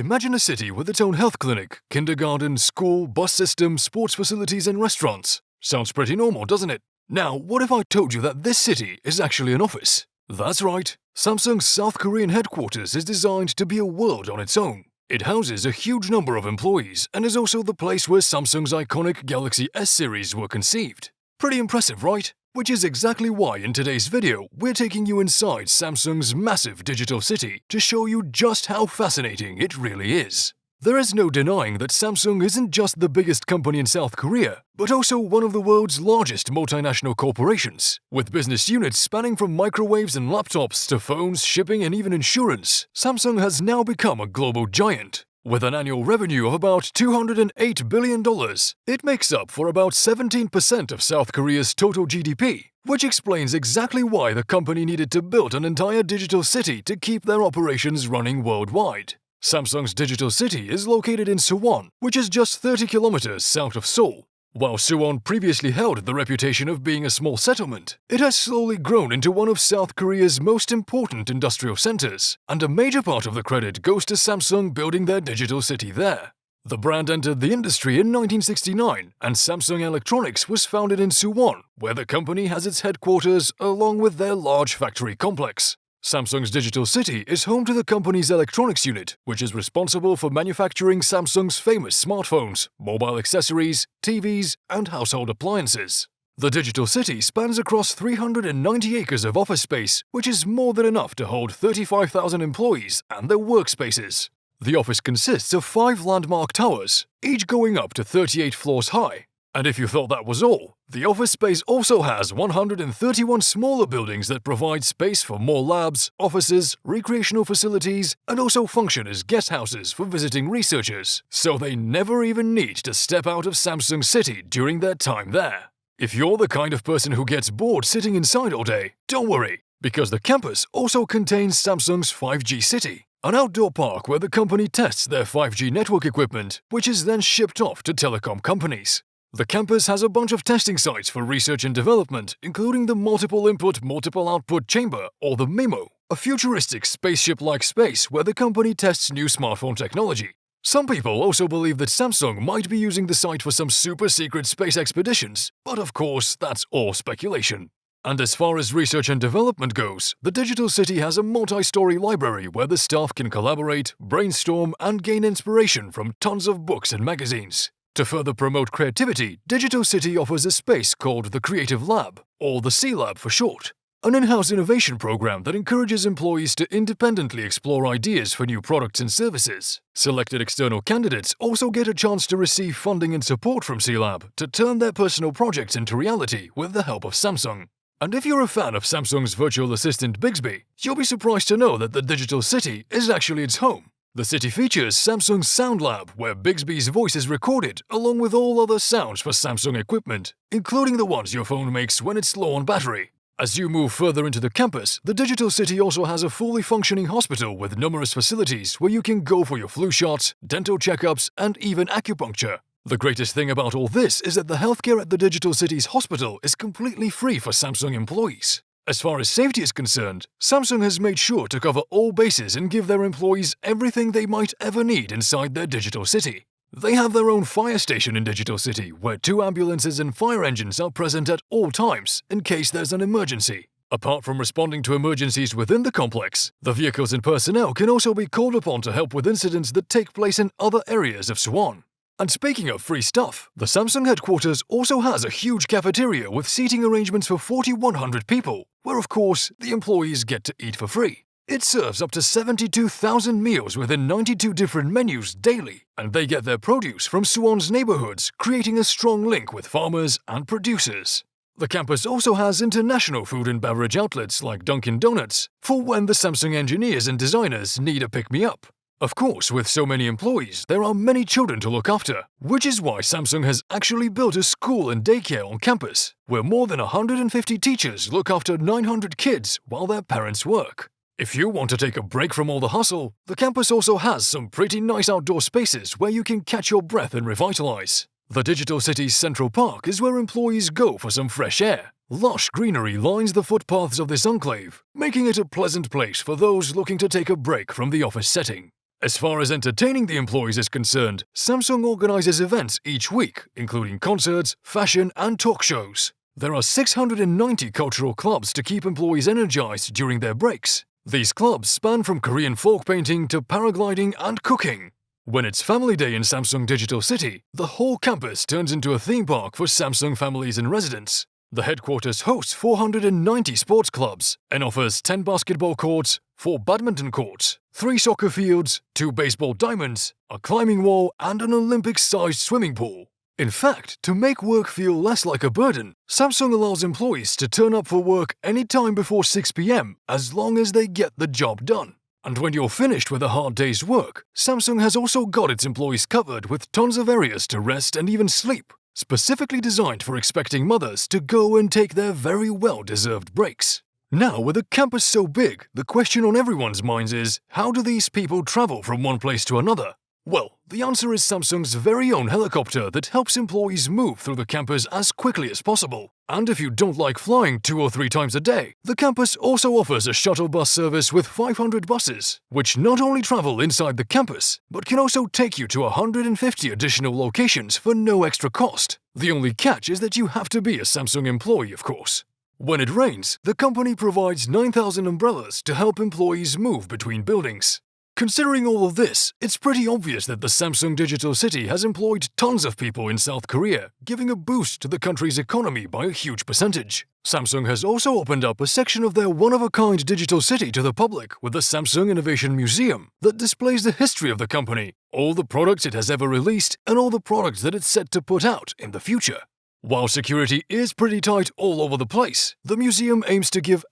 Imagine a city with its own health clinic, kindergarten, school, bus system, sports facilities and restaurants. Sounds pretty normal, doesn't it? Now, what if I told you that this city is actually an office? That's right. Samsung's South Korean headquarters is designed to be a world on its own. It houses a huge number of employees and is also the place where Samsung's iconic Galaxy S series were conceived. Pretty impressive, right? Which is exactly why in today's video, we're taking you inside Samsung's massive digital city to show you just how fascinating it really is. There is no denying that Samsung isn't just the biggest company in South Korea, but also one of the world's largest multinational corporations. With business units spanning from microwaves and laptops to phones, shipping and even insurance, Samsung has now become a global giant. With an annual revenue of about $208 billion, it makes up for about 17% of South Korea's total GDP, which explains exactly why the company needed to build an entire digital city to keep their operations running worldwide. Samsung's digital city is located in Suwon, which is just 30 kilometers south of Seoul. While Suwon previously held the reputation of being a small settlement, it has slowly grown into one of South Korea's most important industrial centers, and a major part of the credit goes to Samsung building their digital city there. The brand entered the industry in 1969, and Samsung Electronics was founded in Suwon, where the company has its headquarters along with their large factory complex. Samsung's digital city is home to the company's electronics unit, which is responsible for manufacturing Samsung's famous smartphones, mobile accessories, TVs, and household appliances. The digital city spans across 390 acres of office space, which is more than enough to hold 35,000 employees and their workspaces. The office consists of 5 landmark towers, each going up to 38 floors high. And if you thought that was all, the office space also has 131 smaller buildings that provide space for more labs, offices, recreational facilities, and also function as guest houses for visiting researchers, so they never even need to step out of Samsung City during their time there. If you're the kind of person who gets bored sitting inside all day, don't worry, because the campus also contains Samsung's 5G City, an outdoor park where the company tests their 5G network equipment, which is then shipped off to telecom companies. The campus has a bunch of testing sites for research and development, including the Multiple Input, Multiple Output Chamber, or the MIMO, a futuristic spaceship-like space where the company tests new smartphone technology. Some people also believe that Samsung might be using the site for some super-secret space expeditions, but of course, that's all speculation. And as far as research and development goes, the digital city has a multi-story library where the staff can collaborate, brainstorm, and gain inspiration from tons of books and magazines. To further promote creativity, Digital City offers a space called the Creative Lab, or the C-Lab for short, an in-house innovation program that encourages employees to independently explore ideas for new products and services. Selected external candidates also get a chance to receive funding and support from C-Lab to turn their personal projects into reality with the help of Samsung. And if you're a fan of Samsung's virtual assistant Bixby, you'll be surprised to know that the Digital City is actually its home. The city features Samsung's Sound Lab, where Bixby's voice is recorded, along with all other sounds for Samsung equipment, including the ones your phone makes when it's low on battery. As you move further into the campus, the digital city also has a fully functioning hospital with numerous facilities where you can go for your flu shots, dental checkups, and even acupuncture. The greatest thing about all this is that the healthcare at the digital city's hospital is completely free for Samsung employees. As far as safety is concerned, Samsung has made sure to cover all bases and give their employees everything they might ever need inside their digital city. They have their own fire station in Digital City, where 2 ambulances and fire engines are present at all times in case there's an emergency. Apart from responding to emergencies within the complex, the vehicles and personnel can also be called upon to help with incidents that take place in other areas of Suwon. And speaking of free stuff, the Samsung headquarters also has a huge cafeteria with seating arrangements for 4,100 people, where of course the employees get to eat for free. It serves up to 72,000 meals within 92 different menus daily, and they get their produce from Suwon's neighborhoods, creating a strong link with farmers and producers. The campus also has international food and beverage outlets like Dunkin' Donuts, for when the Samsung engineers and designers need a pick-me-up. Of course, with so many employees, there are many children to look after, which is why Samsung has actually built a school and daycare on campus, where more than 150 teachers look after 900 kids while their parents work. If you want to take a break from all the hustle, the campus also has some pretty nice outdoor spaces where you can catch your breath and revitalize. The Digital City's Central Park is where employees go for some fresh air. Lush greenery lines the footpaths of this enclave, making it a pleasant place for those looking to take a break from the office setting. As far as entertaining the employees is concerned, Samsung organizes events each week, including concerts, fashion, and talk shows. There are 690 cultural clubs to keep employees energized during their breaks. These clubs span from Korean folk painting to paragliding and cooking. When it's Family Day in Samsung Digital City, the whole campus turns into a theme park for Samsung families and residents. The headquarters hosts 490 sports clubs and offers 10 basketball courts, 4 badminton courts, 3 soccer fields, 2 baseball diamonds, a climbing wall, and an Olympic-sized swimming pool. In fact, to make work feel less like a burden, Samsung allows employees to turn up for work anytime before 6 p.m. as long as they get the job done. And when you're finished with a hard day's work, Samsung has also got its employees covered with tons of areas to rest and even sleep, specifically designed for expecting mothers to go and take their very well-deserved breaks. Now, with a campus so big, the question on everyone's minds is, how do these people travel from one place to another? Well, the answer is Samsung's very own helicopter that helps employees move through the campus as quickly as possible. And if you don't like flying 2 or 3 times a day, the campus also offers a shuttle bus service with 500 buses, which not only travel inside the campus, but can also take you to 150 additional locations for no extra cost. The only catch is that you have to be a Samsung employee, of course. When it rains, the company provides 9,000 umbrellas to help employees move between buildings. Considering all of this, it's pretty obvious that the Samsung Digital City has employed tons of people in South Korea, giving a boost to the country's economy by a huge percentage. Samsung has also opened up a section of their one-of-a-kind digital city to the public with the Samsung Innovation Museum that displays the history of the company, all the products it has ever released, and all the products that it's set to put out in the future. While security is pretty tight all over the place, the museum aims to give